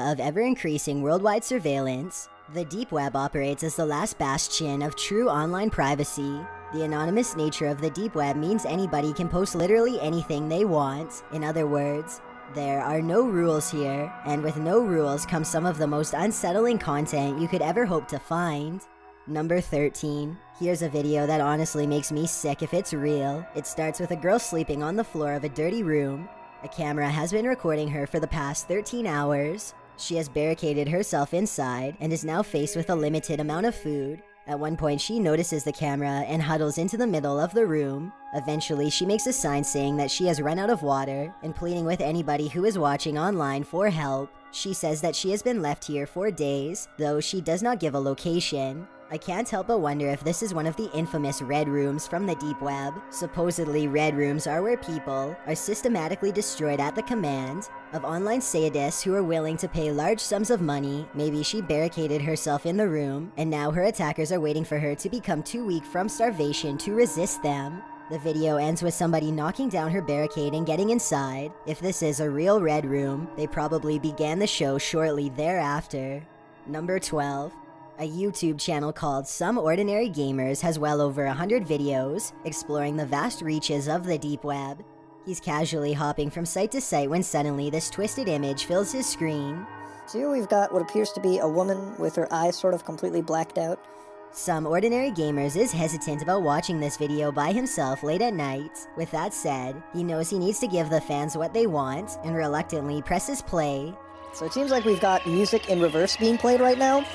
of ever-increasing worldwide surveillance, the deep web operates as the last bastion of true online privacy. The anonymous nature of the deep web means anybody can post literally anything they want. In other words, there are no rules here, and with no rules comes some of the most unsettling content you could ever hope to find. Number 13. Here's a video that honestly makes me sick if it's real. It starts with a girl sleeping on the floor of a dirty room. A camera has been recording her for the past 13 hours. She has barricaded herself inside and is now faced with a limited amount of food. At one point, she notices the camera and huddles into the middle of the room. Eventually, she makes a sign saying that she has run out of water and pleading with anybody who is watching online for help. She says that she has been left here for days, though she does not give a location. I can't help but wonder if this is one of the infamous red rooms from the deep web. Supposedly, red rooms are where people are systematically destroyed at the command of online sadists who are willing to pay large sums of money. Maybe she barricaded herself in the room, and now her attackers are waiting for her to become too weak from starvation to resist them. The video ends with somebody knocking down her barricade and getting inside. If this is a real red room, they probably began the show shortly thereafter. Number 12. A YouTube channel called Some Ordinary Gamers has well over 100 videos exploring the vast reaches of the deep web. He's casually hopping from site to site when suddenly this twisted image fills his screen. So here we've got what appears to be a woman with her eyes sort of completely blacked out. Some Ordinary Gamers is hesitant about watching this video by himself late at night. With that said, he knows he needs to give the fans what they want and reluctantly presses play. So it seems like we've got music in reverse being played right now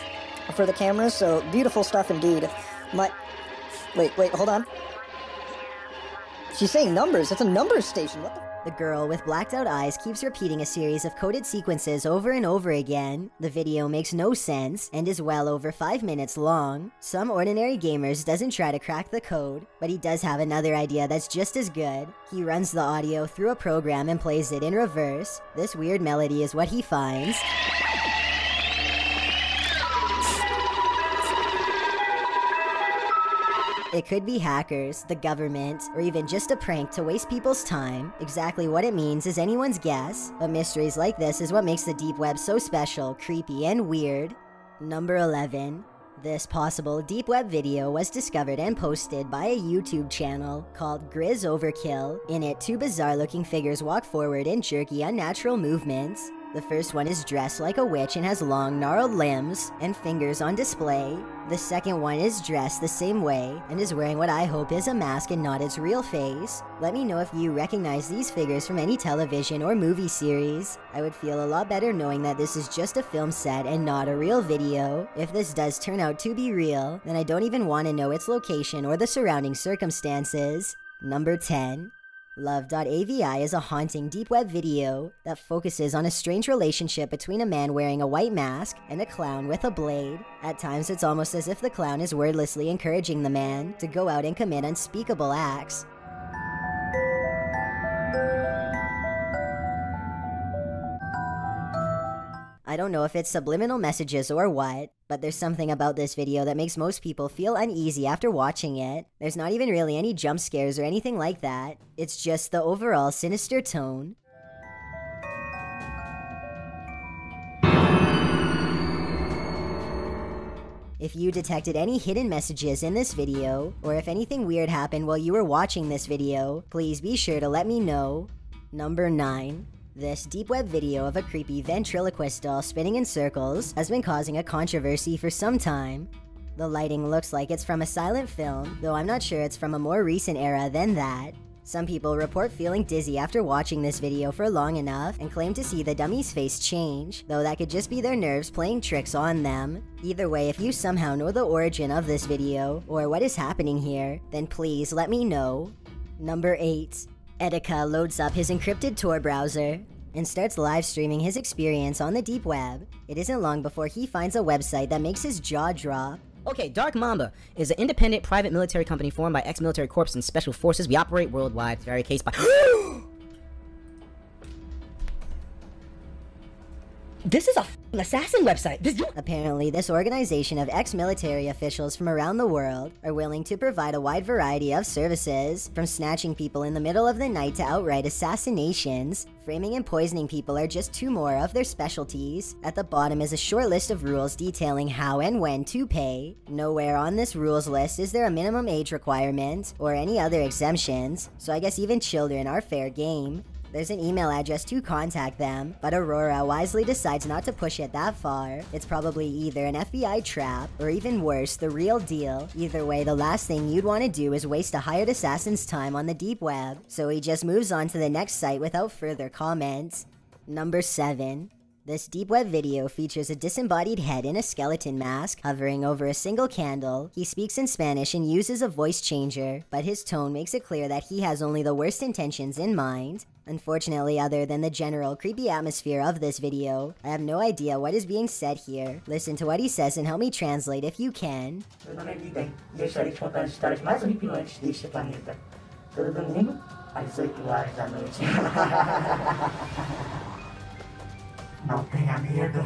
for the cameras, so beautiful stuff indeed. Wait, hold on. She's saying numbers. It's a numbers station. What the? The girl with blacked out eyes keeps repeating a series of coded sequences over and over again. The video makes no sense and is well over 5 minutes long. Some Ordinary Gamers doesn't try to crack the code, but he does have another idea that's just as good. He runs the audio through a program and plays it in reverse. This weird melody is what he finds. It could be hackers, the government, or even just a prank to waste people's time. Exactly what it means is anyone's guess, but mysteries like this is what makes the deep web so special, creepy, and weird. Number 11. This possible deep web video was discovered and posted by a YouTube channel called Grizz Overkill. In it, two bizarre-looking figures walk forward in jerky, unnatural movements. The first one is dressed like a witch and has long, gnarled limbs and fingers on display. The second one is dressed the same way and is wearing what I hope is a mask and not its real face. Let me know if you recognize these figures from any television or movie series. I would feel a lot better knowing that this is just a film set and not a real video. If this does turn out to be real, then I don't even want to know its location or the surrounding circumstances. Number 10. Love.avi is a haunting deep web video that focuses on a strange relationship between a man wearing a white mask and a clown with a blade. At times, it's almost as if the clown is wordlessly encouraging the man to go out and commit unspeakable acts. I don't know if it's subliminal messages or what, but there's something about this video that makes most people feel uneasy after watching it. There's not even really any jump scares or anything like that. It's just the overall sinister tone. If you detected any hidden messages in this video, or if anything weird happened while you were watching this video, please be sure to let me know. Number 9. This deep web video of a creepy ventriloquist doll spinning in circles has been causing a controversy for some time. The lighting looks like it's from a silent film, though I'm not sure it's from a more recent era than that. Some people report feeling dizzy after watching this video for long enough and claim to see the dummy's face change, though that could just be their nerves playing tricks on them. Either way, if you somehow know the origin of this video, or what is happening here, then please let me know. Number 8. Etika loads up his encrypted Tor browser and starts live streaming his experience on the deep web. It isn't long before he finds a website that makes his jaw drop. Okay, Dark Mamba is an independent private military company formed by ex-military corps and special forces. We operate worldwide, vary case by This is a assassin website. Apparently, this organization of ex-military officials from around the world are willing to provide a wide variety of services, from snatching people in the middle of the night to outright assassinations. Framing and poisoning people are just two more of their specialties. At the bottom is a short list of rules detailing how and when to pay. Nowhere on this rules list is there a minimum age requirement or any other exemptions, so I guess even children are fair game. There's an email address to contact them, but Aurora wisely decides not to push it that far. It's probably either an FBI trap, or even worse, the real deal. Either way, the last thing you'd want to do is waste a hired assassin's time on the deep web, so he just moves on to the next site without further comment. Number 7. This deep web video features a disembodied head in a skeleton mask hovering over a single candle. He speaks in Spanish and uses a voice changer, but his tone makes it clear that he has only the worst intentions in mind. Unfortunately, other than the general creepy atmosphere of this video, I have no idea what is being said here. Listen to what he says and help me translate if you can. Meu nome é Liden e eu estarei te contando histórias mais horripilantes deste planeta. Todo domingo, às 8 horas da noite. Não tenha medo.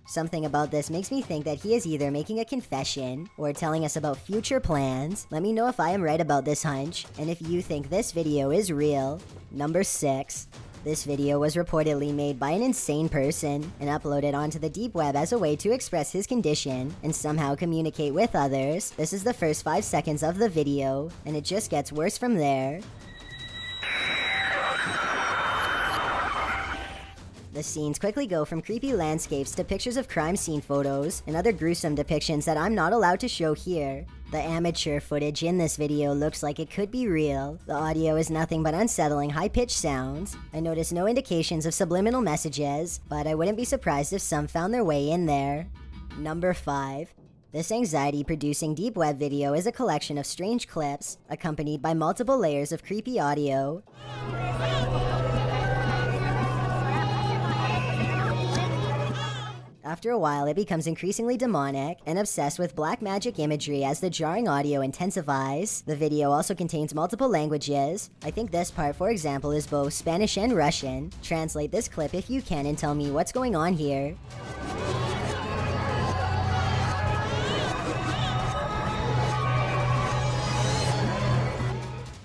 Something about this makes me think that he is either making a confession or telling us about future plans. Let me know if I am right about this hunch, and if you think this video is real. Number 6. This video was reportedly made by an insane person and uploaded onto the deep web as a way to express his condition and somehow communicate with others. This is the first 5 seconds of the video, and it just gets worse from there. The scenes quickly go from creepy landscapes to pictures of crime scene photos and other gruesome depictions that I'm not allowed to show here. The amateur footage in this video looks like it could be real. The audio is nothing but unsettling high-pitched sounds. I notice no indications of subliminal messages, but I wouldn't be surprised if some found their way in there. Number 5. This anxiety-producing deep web video is a collection of strange clips, accompanied by multiple layers of creepy audio. After a while, it becomes increasingly demonic and obsessed with black magic imagery as the jarring audio intensifies. The video also contains multiple languages. I think this part, for example, is both Spanish and Russian. Translate this clip if you can and tell me what's going on here.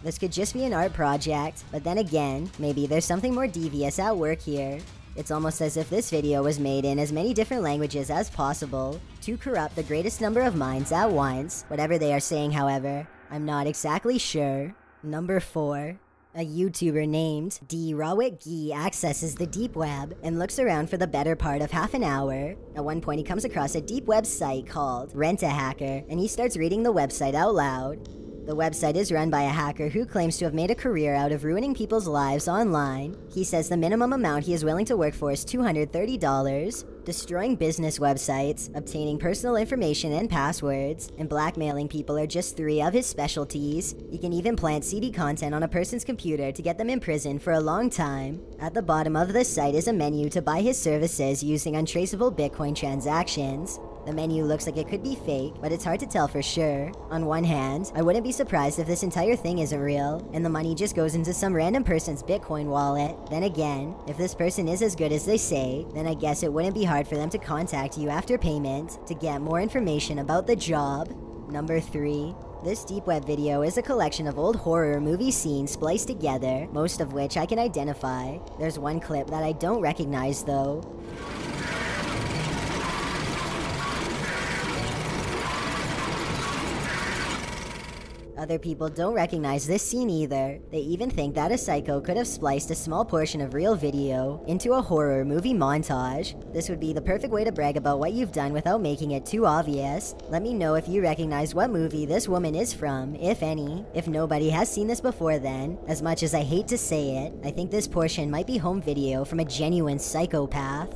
This could just be an art project, but then again, maybe there's something more devious at work here. It's almost as if this video was made in as many different languages as possible to corrupt the greatest number of minds at once. Whatever they are saying, however, I'm not exactly sure. Number 4. A YouTuber named D. Rawit Gee accesses the deep web and looks around for the better part of half an hour. At one point, he comes across a deep web site called Rent-A-Hacker, and he starts reading the website out loud. The website is run by a hacker who claims to have made a career out of ruining people's lives online. He says the minimum amount he is willing to work for is $230. Destroying business websites, obtaining personal information and passwords, and blackmailing people are just 3 of his specialties. He can even plant CD content on a person's computer to get them in prison for a long time. At the bottom of the site is a menu to buy his services using untraceable Bitcoin transactions. The menu looks like it could be fake, but it's hard to tell for sure. On one hand, I wouldn't be surprised if this entire thing isn't real, and the money just goes into some random person's Bitcoin wallet. Then again, if this person is as good as they say, then I guess it wouldn't be hard for them to contact you after payment to get more information about the job. Number 3. This deep web video is a collection of old horror movie scenes spliced together, most of which I can identify. There's one clip that I don't recognize though. Other people don't recognize this scene either. They even think that a psycho could have spliced a small portion of real video into a horror movie montage. This would be the perfect way to brag about what you've done without making it too obvious. Let me know if you recognize what movie this woman is from, if any. If nobody has seen this before then, as much as I hate to say it, I think this portion might be home video from a genuine psychopath.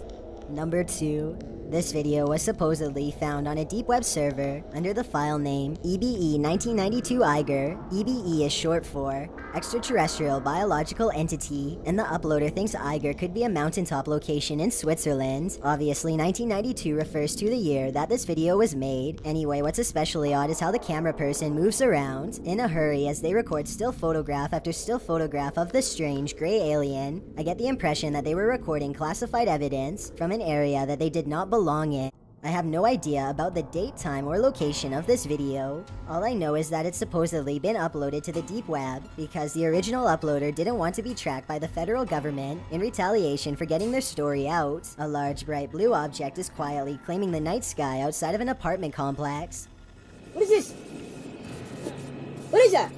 Number 2. This video was supposedly found on a deep web server under the file name EBE1992-Eiger. EBE is short for Extraterrestrial Biological Entity, and the uploader thinks Eiger could be a mountaintop location in Switzerland. Obviously, 1992 refers to the year that this video was made. Anyway, what's especially odd is how the camera person moves around in a hurry as they record still photograph after still photograph of the strange gray alien. I get the impression that they were recording classified evidence from an area that they did not belong in. I have no idea about the date, time, or location of this video. All I know is that it's supposedly been uploaded to the deep web because the original uploader didn't want to be tracked by the federal government in retaliation for getting their story out. A large bright blue object is quietly claiming the night sky outside of an apartment complex. What is this? What is that?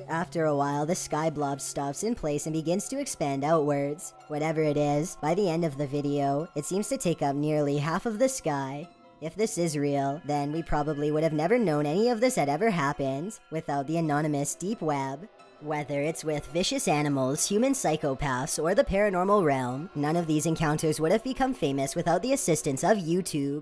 After a while, the sky blob stops in place and begins to expand outwards. Whatever it is, by the end of the video, it seems to take up nearly half of the sky. If this is real, then we probably would have never known any of this had ever happened without the anonymous deep web. Whether it's with vicious animals, human psychopaths, or the paranormal realm, none of these encounters would have become famous without the assistance of YouTube.